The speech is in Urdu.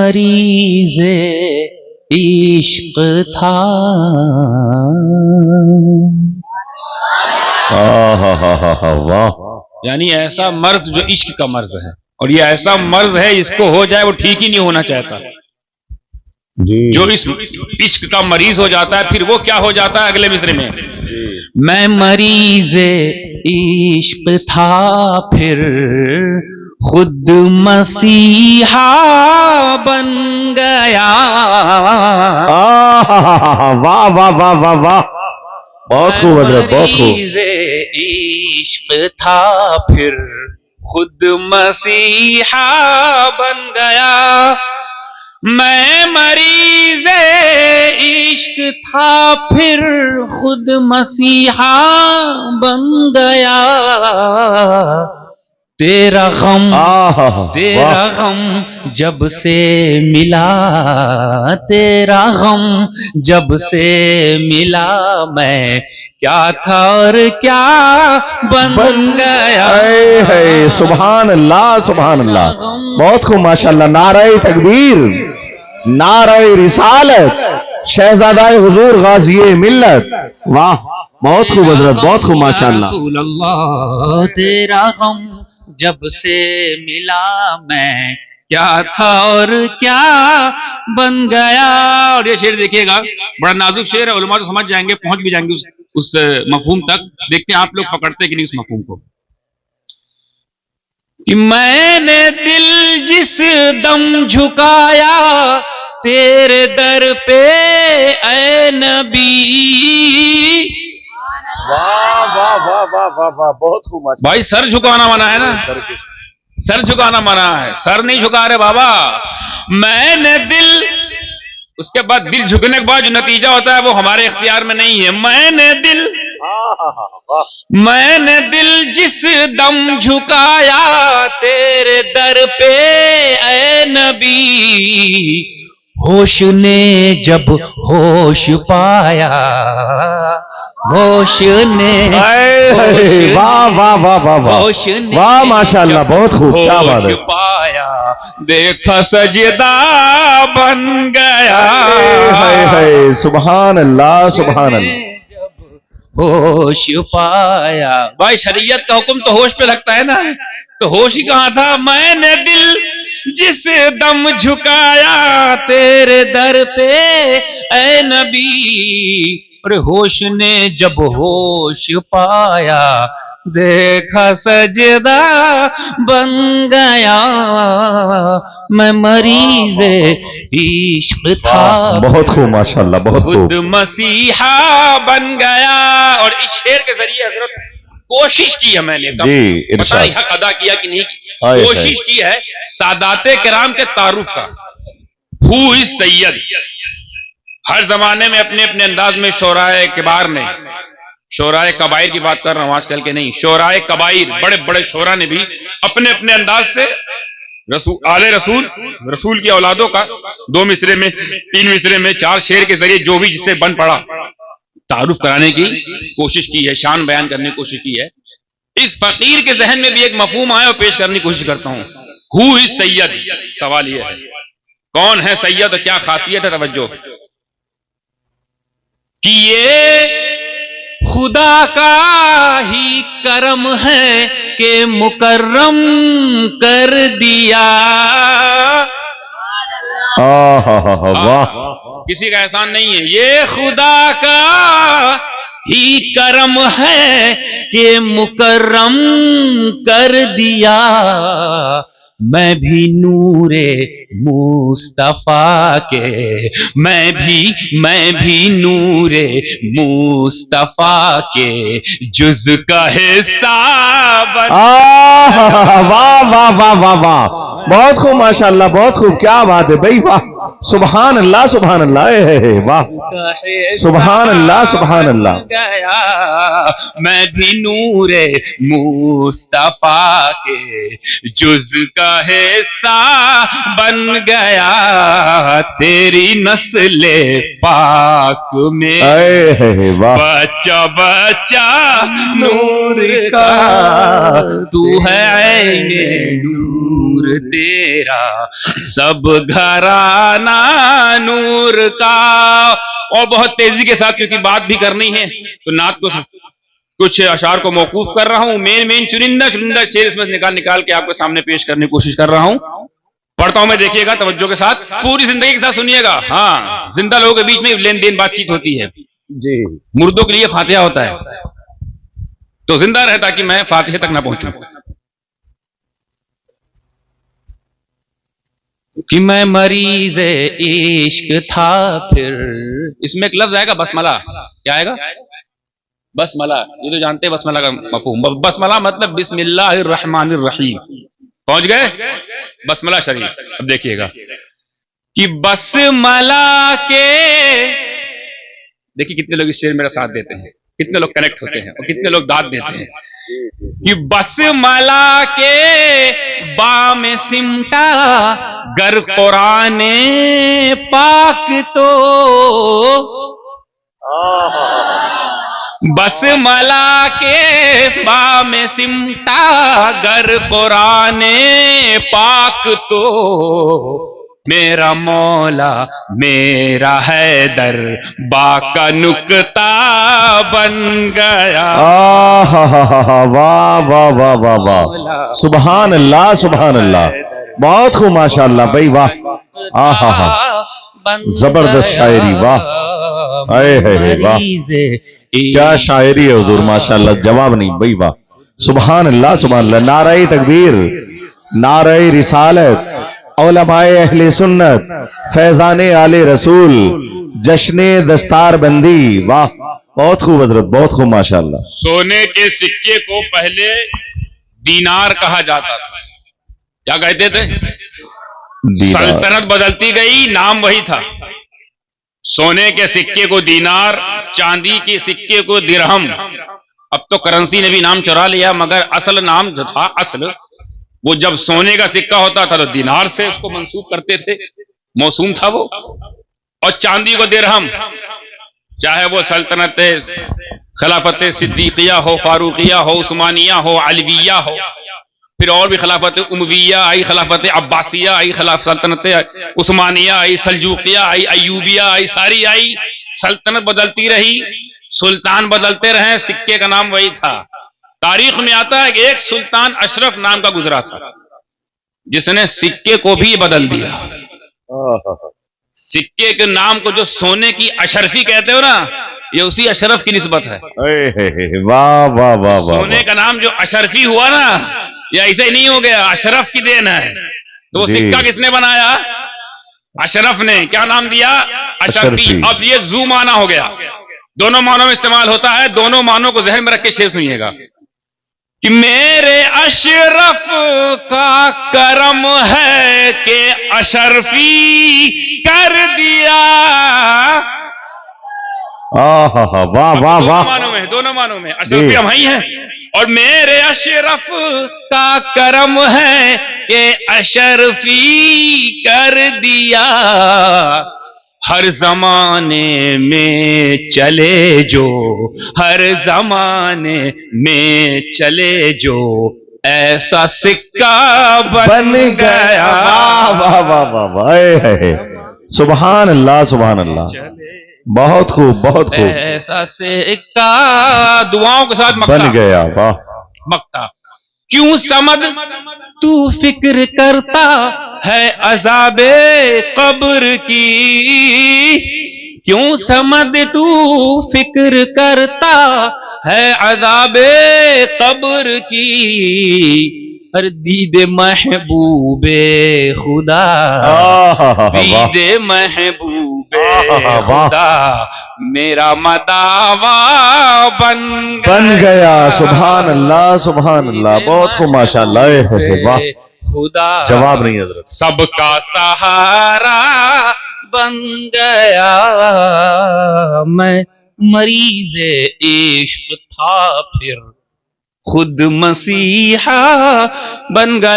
مریض عشق تھا. واہ. یعنی ایسا مرض جو عشق کا مرض ہے، اور یہ ایسا مرض ہے جس کو ہو جائے وہ ٹھیک ہی نہیں ہونا چاہتا. جی جو اس عشق کا مریض ہو جاتا ہے پھر وہ کیا ہو جاتا ہے اگلے مصرے میں؟ میں مریض عشق تھا پھر خود مسیحا بن گیا. واہ واہ واہ واہ واہ. بہت خوب حضرت، بہت خوب. مریض عشق تھا پھر خود مسیحا بن گیا. میں مریض عشق تھا پھر خود مسیحا بن گیا. تیرا غم تیرا غم جب سے ملا، تیرا غم جب سے ملا، میں کیا تھا اور کیا بن گیا. سبحان اللہ سبحان اللہ. بہت خوب ماشاءاللہ. نعرہ تکبیر، نعرہ رسالت، شہزادہ حضور غازی ملت. واہ بہت خوب حضرت، بہت خوب ماشاءاللہ. رسول اللہ تیرا غم جب سے ملا، میں کیا تھا اور کیا بن گیا. اور یہ شعر دیکھیے گا، بڑا نازک شعر ہے، علماء تو سمجھ جائیں گے، پہنچ بھی جائیں گے اس مفہوم تک. دیکھتے ہیں آپ لوگ پکڑتے کہ نہیں اس مفہوم کو. کہ میں نے دل جس دم جھکایا تیرے در پہ اے نبی. واہ واہ واہ واہ واہ واہ. بہت خوب ماشاءاللہ. بھائی سر جھکانا منع ہے نا، سر جھکانا منع ہے. سر نہیں جھکا رہے بابا. میں نے دل، اس کے بعد دل جھکنے کے بعد جو نتیجہ ہوتا ہے وہ ہمارے اختیار میں نہیں ہے. میں نے دل جس دم جھکایا تیرے در پہ اے نبی. ہوش نے جب ہوش پایا، ہوش نے واہ واہ واہ واہ واہ ماشاءاللہ. بہت خوب. کیا بات ہے. ہوش پایا دیکھا سجدہ بن گیا. سبحان اللہ سبحان اللہ. ہوش پایا. بھائی شریعت کا حکم تو ہوش پہ لگتا ہے نا، تو ہوش ہی کہاں تھا. میں نے دل جس دم جھکایا تیرے در پہ اے نبی. ارے ہوش نے جب ہوش پایا دیکھا سجدہ بن گیا. میں مریض عشق تھا بہت خوب ماشاءاللہ. بہت خوب. خود مسیحا بن گیا. اور اس شعر کے ذریعے حضرت کوشش کی ہے میں نے، جی پتہ نہیں حق ادا کیا کہ نہیں کی، کوشش کی ہے سادات کرام کے تعارف کا. ہو از سید. ہر زمانے میں اپنے اپنے انداز میں شورائے کبار نے، شورائے کبائر کی بات کر رہا ہوں آج کل کے نہیں، شورائے کبائر بڑے بڑے شورا نے بھی اپنے اپنے انداز سے آل رسول کی اولادوں کا 2 مصرے میں 3 مصرے میں 4 شعر کے ذریعے جو بھی جسے بن پڑا تعارف کرانے کی کوشش کی ہے، شان بیان کرنے کی کوشش کی ہے. اس فقیر کے ذہن میں بھی ایک مفہوم آیا اور پیش کرنے کی کوشش کرتا ہوں. ہو از سید. سوال یہ ہے کون ہے سید اور کیا خاصیت ہے؟ توجہ کہ یہ خدا کا ہی کرم ہے کہ مکرم کر دیا. واہ. کسی کا احسان نہیں ہے، یہ خدا کا ہی کرم ہے کہ مکرم کر دیا. میں بھی نور مصطفیٰ کے، میں بھی نور مصطفیٰ کے جز کا حصہ بن. واہ واہ واہ واہ واہ. بہت خوب ماشاءاللہ. بہت خوب. کیا بات ہے بھائی. واہ سبحان اللہ سبحان اللہ، واہ سبحان اللہ سبحان اللہ۔ گیا میں بھی نور مصطفیٰ کے جز کا حصہ بن گیا، تیری نسل پاک میں بچہ بچہ نور کا، تو ہے عین نور تیرا سب گھرانہ نور کا۔ اور بہت تیزی کے ساتھ کیونکہ بات بھی کرنی ہے تو نعت کو کچھ اشعار کو موقوف کر رہا ہوں، مین چنندہ شعر اس میں نکال کے آپ کے سامنے پیش کرنے کی کوشش کر رہا ہوں۔ پڑھتا ہوں میں، دیکھیے گا توجہ کے ساتھ، پوری زندگی کے ساتھ سنیے گا۔ ہاں، زندہ لوگوں کے بیچ میں لین دین بات چیت ہوتی ہے جی، مردوں کے لیے فاتحہ ہوتا ہے، تو زندہ رہے تاکہ میں فاتحہ تک نہ پہنچوں۔ کہ میں مریض عشق تھا، پھر اس میں ایک لفظ آئے گا بسملہ۔ کیا آئے گا؟ بسملہ۔ یہ تو جانتے ہیں بسملہ کا مفہوم۔ بسملہ مطلب بسم اللہ الرحمن الرحیم۔ پہنچ گئے بسملہ شریف۔ اب دیکھیے گا کہ بسملہ کے، دیکھیے کتنے لوگ اس شعر میرا ساتھ دیتے ہیں، کتنے لوگ کنیکٹ ہوتے ہیں اور کتنے لوگ داد دیتے ہیں۔ کہ بسملہ کے با میں سمٹا گر قرآن پاک تو، بسملہ کے با میں سمٹا گر قرآن پاک تو، میرا مولا میرا حیدر با کا نکتہ بن گیا۔ واہ واہ واہ واہ واہ، سبحان اللہ سبحان اللہ، بہت خوب ماشاء اللہ بھائی، واہ زبردست شاعری، واہ اے واہ، کیا شاعری ہے حضور، ماشاء اللہ، جواب نہیں بھائی، واہ سبحان اللہ سبحان اللہ۔ نعرہ تکبیر، نعرہ رسالت، علماء اہل سنت، فیضان آل رسول، جشن دستار بندی، واہ بہت خوب حضرت، بہت خوب ماشاء اللہ۔ سونے کے سکے کو پہلے دینار کہا جاتا تھا، کیا کہتے تھے؟ سلطنت بدلتی گئی، نام وہی تھا۔ سونے کے سکے کو دینار، چاندی کے سکے کو درہم۔ اب تو کرنسی نے بھی نام چرا لیا، مگر اصل نام جو تھا، اصل وہ جب سونے کا سکہ ہوتا تھا تو دینار سے اس کو منسوب کرتے تھے، موسوم تھا وہ، اور چاندی کو درہم، چاہے وہ سلطنت خلافت صدیقیہ ہو، فاروقیہ ہو، عثمانیہ ہو، علویہ ہو، پھر اور بھی خلافت امویہ آئی، خلافت عباسیہ آئی، سلطنت عثمانیہ آئی، سلجوقیہ آئی، ایوبیہ آئی، ساری آئی، سلطنت بدلتی رہی، سلطان بدلتے رہے، سکے کا نام وہی تھا۔ تاریخ میں آتا ہے کہ ایک سلطان اشرف نام کا گزرا تھا، جس نے سکے کو بھی بدل دیا۔ سکے کے نام کو جو سونے کی اشرفی کہتے ہو نا، یہ اسی اشرف کی نسبت ہے۔ واہ واہ واہ، سونے کا نام جو اشرفی ہوا نا، یہ ایسے ہی نہیں ہو گیا، اشرف کی دین ہے۔ تو وہ سکہ کس نے بنایا؟ اشرف نے۔ کیا نام دیا؟ اشرفی۔ اب یہ زو معنی ہو گیا، دونوں معنوں میں استعمال ہوتا ہے، دونوں معنوں کو ذہن میں رکھ کے شعر سنیے گا کہ میرے اشرف کا کرم ہے کہ اشرفی کر دیا۔ واہ واہ واہ، دونوں معنوں میں اشرفی ہم ہی ہیں، اور میرے اشرف کا کرم ہے کہ اشرفی کر دیا۔ ہر زمانے میں چلے جو، ہر زمانے میں چلے جو، ایسا سکہ بن گیا۔ واہ واہ واہ واہ، سبحان اللہ سبحان اللہ، بہت خوب بہت خوب، ایسا سکہ دعاؤں کے ساتھ بن گیا۔ واہ، مکتا کیوں سمد تو فکر کرتا ہے عذاب قبر کی، کیوں سمد تو فکر کرتا ہے عذاب قبر کی، ہر دید محبوب خدا، دید محبوب خدا میرا مداوا بن گیا۔ سبحان اللہ سبحان اللہ، بہت خوب ماشاء اللہ، واہ، خدا جواب نہیں حضرت۔ سب کا سہارا بن گیا، میں مریض عشق تھا پھر خود مسیحا بن گیا.